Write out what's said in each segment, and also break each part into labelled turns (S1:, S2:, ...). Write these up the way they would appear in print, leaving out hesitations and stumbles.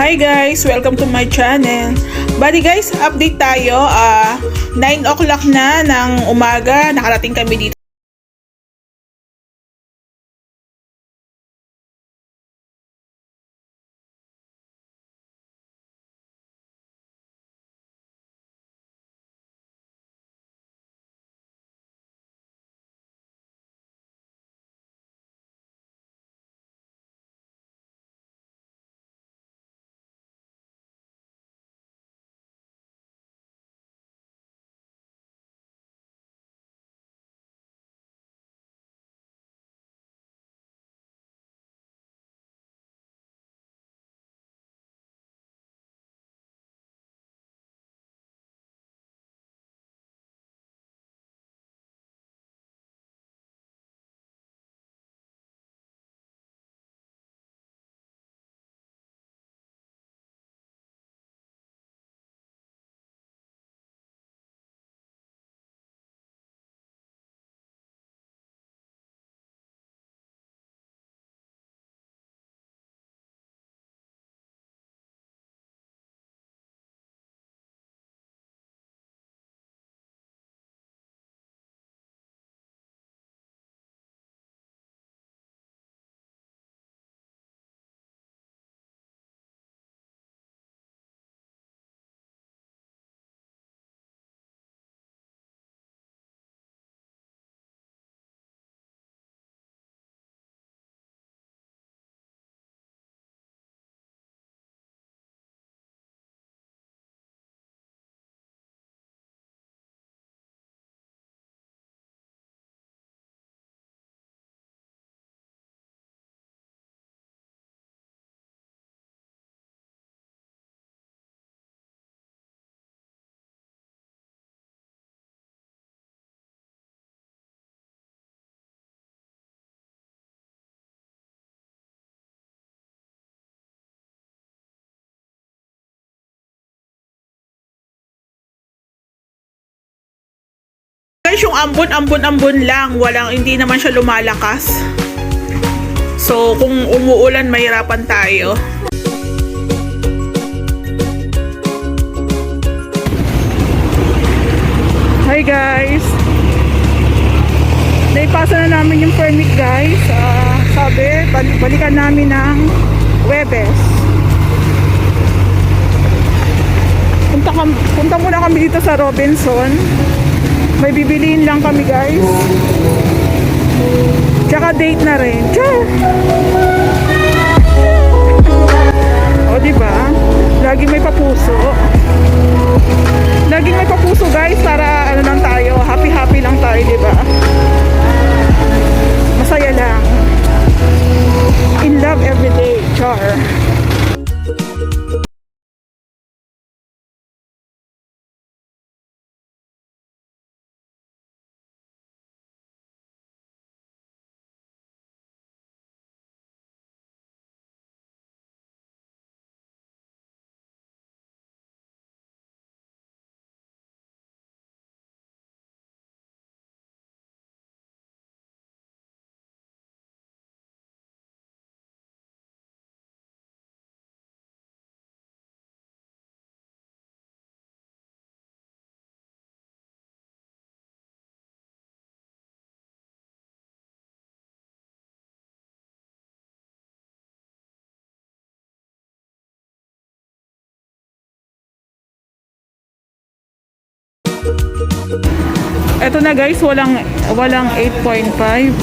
S1: Hi guys! Welcome to my channel. Bali guys, update tayo. 9 o'clock na ng umaga. Nakarating kami dito. Guys, yung ambon lang. Hindi naman siya lumalakas. So, kung umuulan, mahirapan tayo. Hi guys! Naipasa na namin yung permit guys. Sabi, balikan namin ng Huwebes. Punta muna kami dito sa Robinson. May bibiliin lang kami guys. Tsaka date na rin. Char! O diba? Laging may papuso. Laging may papuso guys. Para ano lang tayo. Happy lang tayo, diba? Masaya lang. In love everyday. Char! Ito na guys, walang 8.5,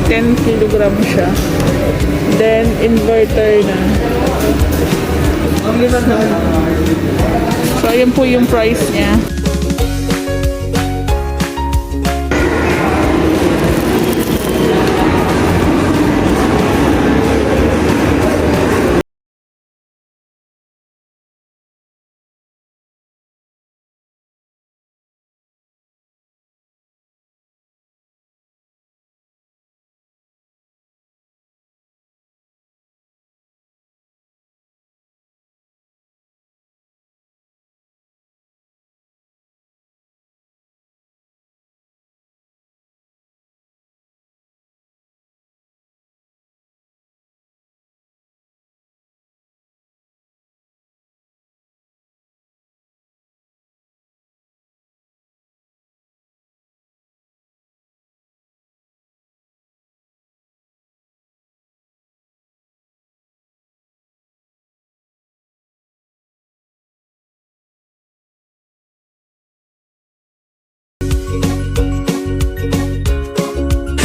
S1: 10 kilogram siya. Then inverter na. So ayan po yung price niya.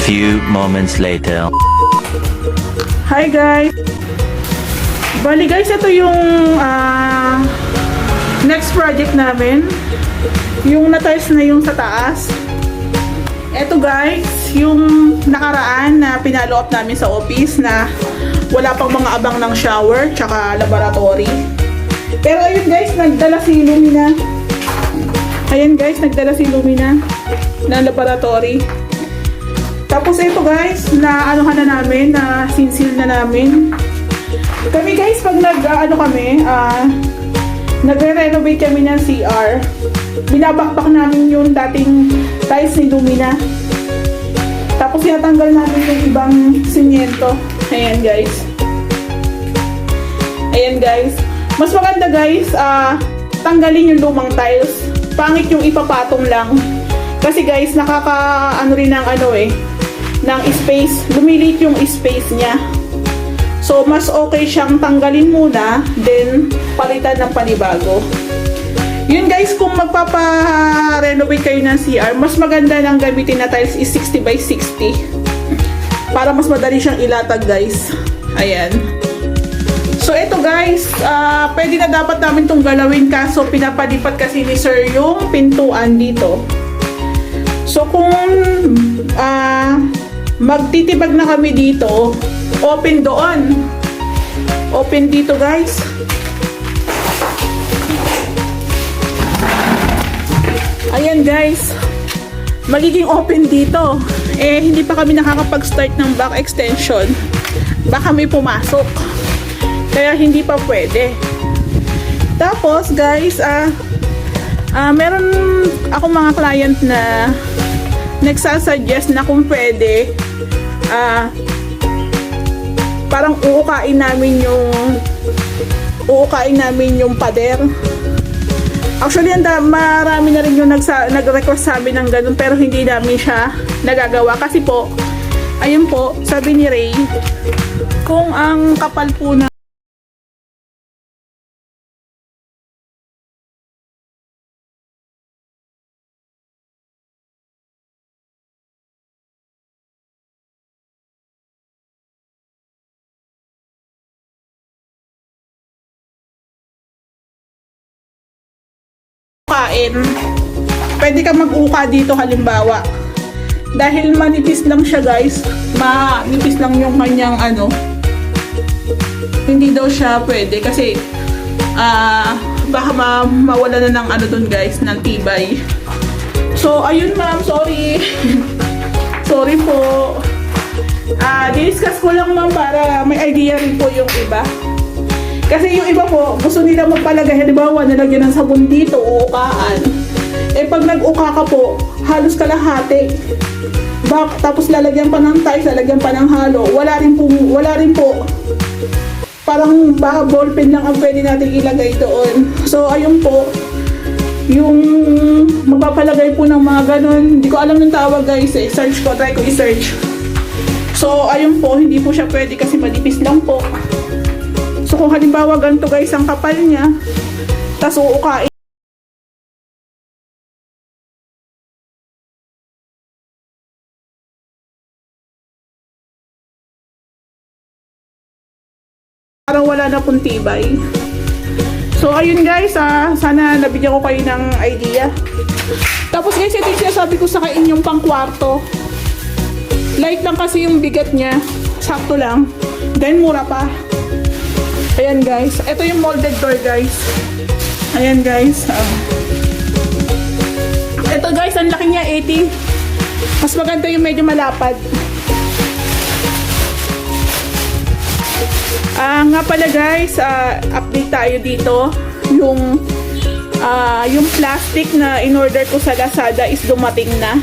S2: few moments later.
S1: Hi guys! Bali guys, ito yung next project namin. Yung na-tiles na yung sa taas. Ito guys, yung nakaraan na pinalo up namin sa office na wala pang mga abang ng shower tsaka laboratory. Pero ayun guys, nagdala si Lumina. Ayan guys, nagdala si Lumina ng laboratory. Tapos ito guys, na anuhan na namin, na sinsil na namin. Kami guys, pag nagre-renovate kami ng CR, binabakbak namin yung dating tiles ni Lumina. Tapos tinatanggal namin yung ibang simyento. Ayan guys. Ayan guys. Mas maganda guys, tanggalin yung lumang tiles. Pangit yung ipapatong lang. Kasi guys, nakaka-ano rin ng space. Lumilit yung space niya. So, mas okay siyang tanggalin muna, then palitan ng panibago. Yun guys, kung magpapa-renovate kayo ng CR, mas maganda ng gamitin na tiles is 60 by 60. Para mas madali siyang ilatag guys. Ayan. So, ito guys, pwede na dapat namin itong galawin kaso pinapalipat kasi ni Sir yung pintuan dito. So, kung magtitibag na kami dito, open doon. Open dito guys. Ayan guys. Magiging open dito. Eh, hindi pa kami nakakapag-start ng back extension. Baka may pumasok. Kaya hindi pa pwede. Tapos guys, meron akong mga client na nagsasuggest na kung pwede, parang uukain namin yung pader. Actually, marami na rin yung nag-request sa amin ng ganun, pero hindi namin siya nagagawa. Kasi po, ayun po, sabi ni Ray, kung ang kapal po na kain, pwede ka mag-uka dito halimbawa. Dahil manipis lang siya guys, manipis lang yung kanyang hindi daw siya pwede kasi baka mawala na ng dun guys, ng tibay. So ayun ma'am, sorry. Sorry po. Discuss ko lang ma'am para may idea rin po yung iba. Kasi yung iba po, gusto nila magpalagay, halimbawa, nalagyan ng sabon dito, uukaan. Eh, pag nag-uka ka po, halos kalahati. Tapos lalagyan pa ng tiles, lalagyan pa ng halo. Wala rin po. Parang baka ballpen lang ang pwede natin ilagay doon. So, ayun po. Yung magpapalagay po ng mga ganun. Hindi ko alam yung tawag guys eh. Search ko, try ko i-search. So, ayun po, hindi po siya pwede kasi manipis lang po. So, kung halimbawa ganito guys ang kapal niya, tas uukain. Parang wala na pong tibay. So, ayun guys, sana nabigyan ko kayo ng idea. Tapos guys, ito yung sinasabi ko sa inyong pang-kwarto. Light lang kasi yung bigat niya. Sakto lang. Then, mura pa. Ayan guys, ito yung molded door guys. Ayan guys. Ito guys, ang laki niya, 80. Mas maganda yung medyo malapad. Nga pala guys, update tayo dito. Yung plastic na in-order ko sa Lazada is dumating na.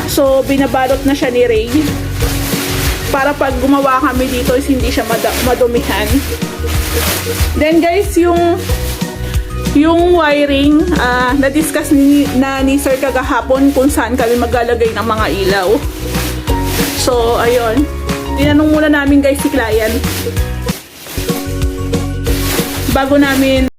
S1: So, binabalot na siya ni Ray. Para pag gumawa kami dito is hindi siya madumihan. Then guys, yung wiring, na-discuss ni Sir kagahapon kung saan kami maglalagay ng mga ilaw. So, ayun. Tinanong muna namin guys si client. Bago namin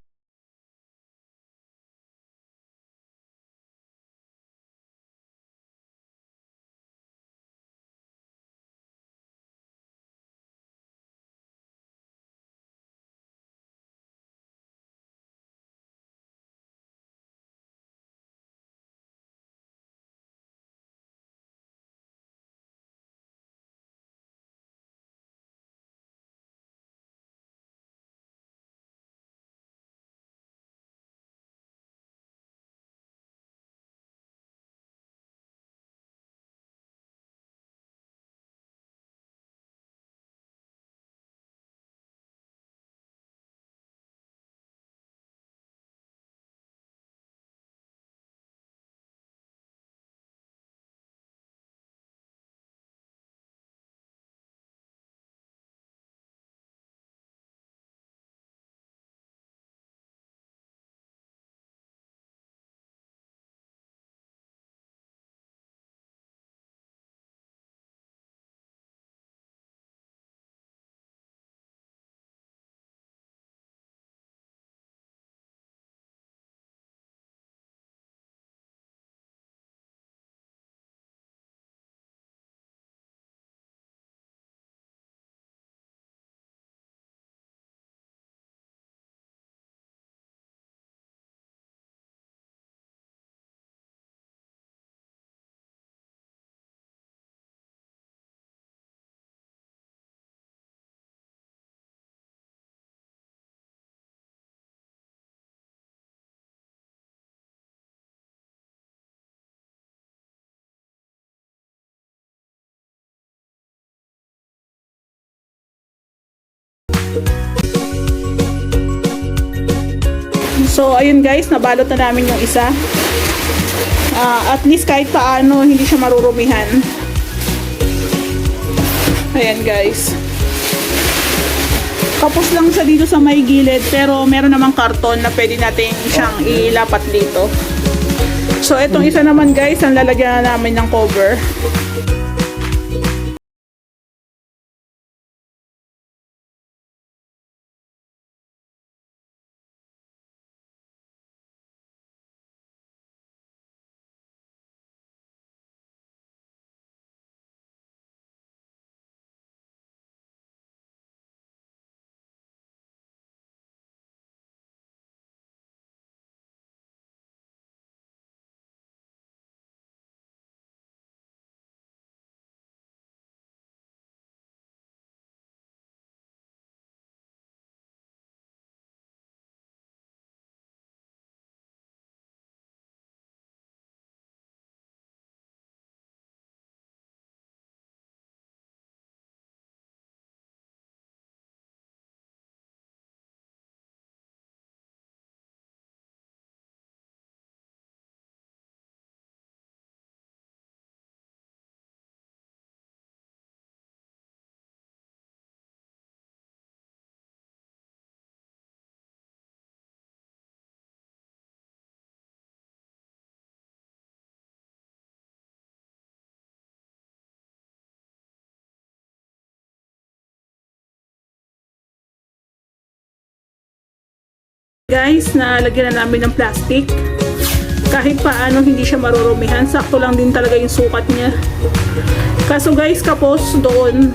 S1: So, ayun guys, nabalot na namin yung isa. At least kahit paano, hindi siya marurumihan. Ayan guys. Kapos lang siya dito sa may gilid, pero meron namang karton na pwede natin siyang ilapat dito. So, itong isa naman guys, ang lalagyan na namin ng cover. Guys, nalagyan na namin ng plastic. Kahit paano hindi siya marurumihan. Sakto lang din talaga yung sukat niya. Kaso guys, kapos doon.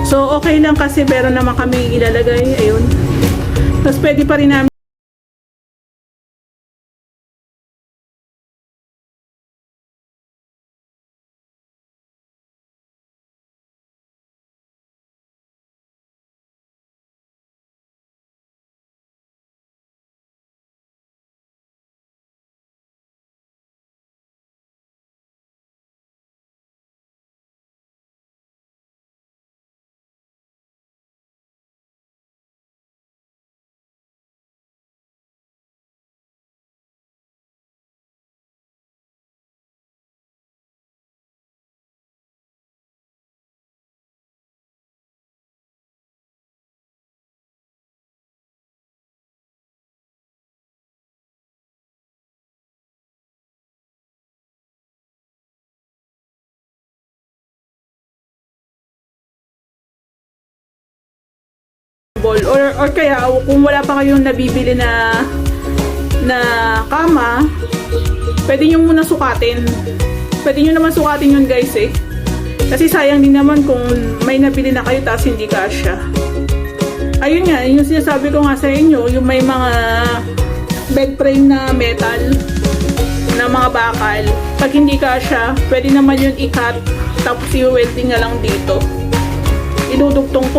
S1: So okay lang kasi meron naman kami ilalagay. Ayun. Tapos pwede pa rin namin or kaya kung wala pa kayong nabibili na kama, pwede nyo muna sukatin. Pwede nyo naman sukatin yun guys eh. Kasi sayang din naman kung may nabili na kayo tapos hindi kasya. Ayun nga, yung sinasabi ko nga sa inyo, yung may mga bed frame na metal na mga bakal, pag hindi kasya, pwede naman yun i-cut tapos i-welding na lang dito. Idudugtong ko.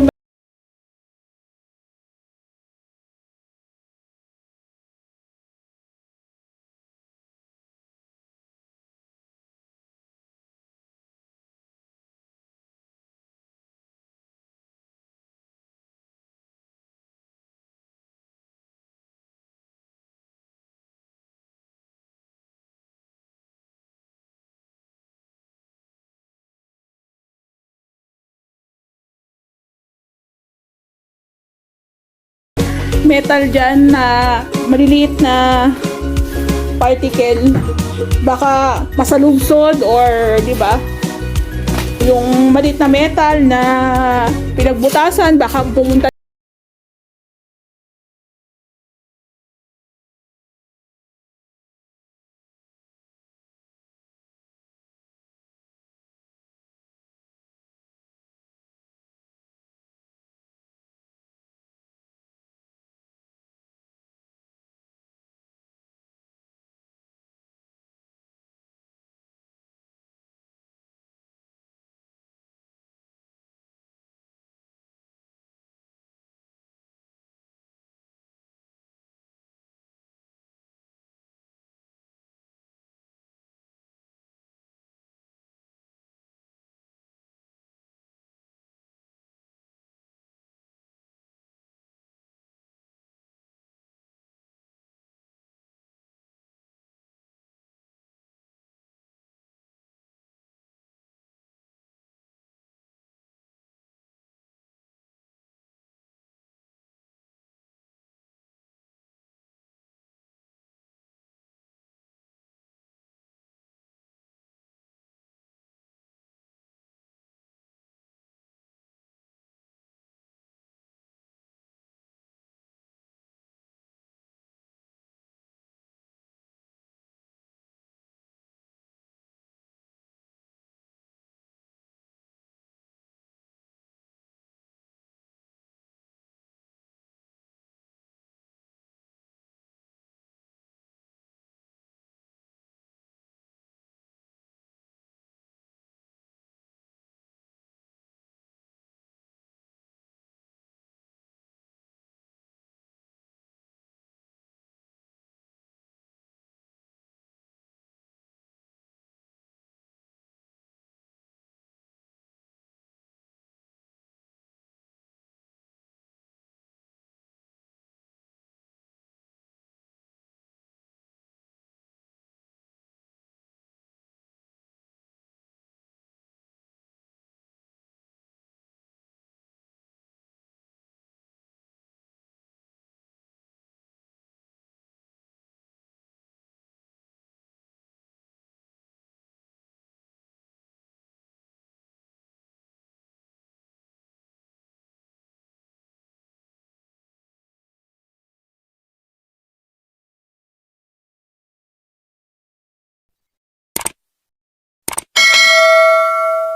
S1: Metal dyan na maliliit na particle, baka masalubsod or di ba yung maliit na metal na pinagbutasan, baka pumunta